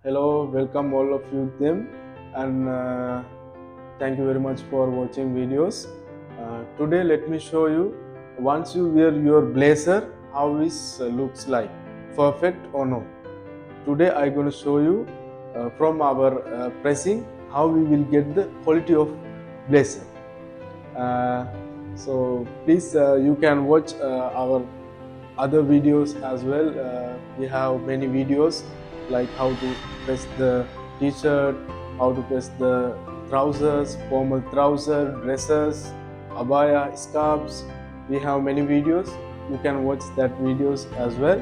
Hello, welcome all of you them, and thank you very much for watching videos. Today let me show you once you wear your blazer how it looks like, perfect or no. Today I going to show you from our pressing how we will get the quality of blazer. Uh, so please you can watch our other videos as well. We have many videos like how to press the t-shirt, how to press the trousers, formal trouser, dresses, abaya, scarves. We have many videos. You can watch that videos as well.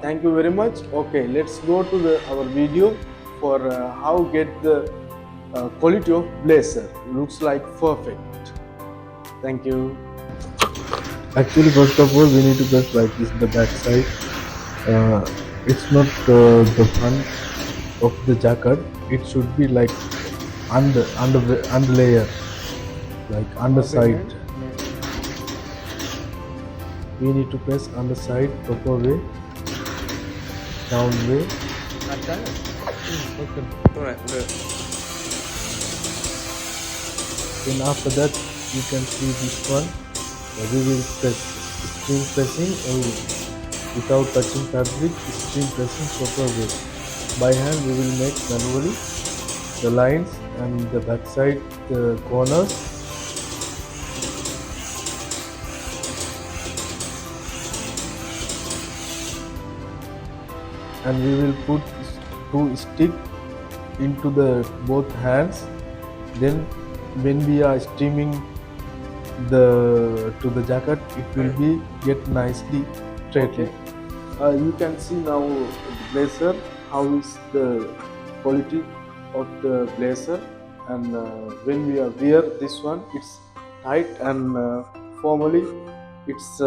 Thank you very much. Okay, let's go to our video for how get the quality of blazer. Looks like perfect. Thank you. Actually, first of all, we need to press like this the back side. It's not the front of the jacket. It should be like under layer, like underside. We need to press underside proper way, down way. Then after that, you can see this one. We will press string pressing only without touching fabric. String pressing proper way. By hand, we will make manually the lines and the backside corners. And we will put two stick into the both hands. Then when we are steaming to the jacket, it will be get nicely straightly. You can see now the blazer, how is the quality of the blazer, and when we wear this one, it's tight and formally it's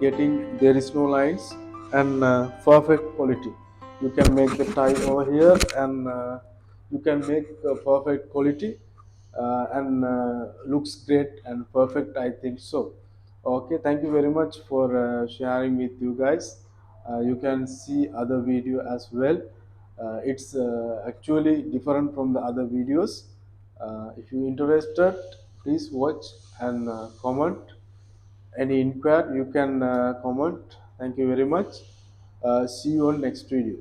getting, there is no lines and perfect quality. You can make the tie over here and you can make perfect quality and looks great and perfect, I think so. Okay, thank you very much for sharing with you guys. You can see other video as well. It's actually different from the other videos. If you interested, please watch and comment. Any inquiry you can comment. Thank you very much. See you on next video.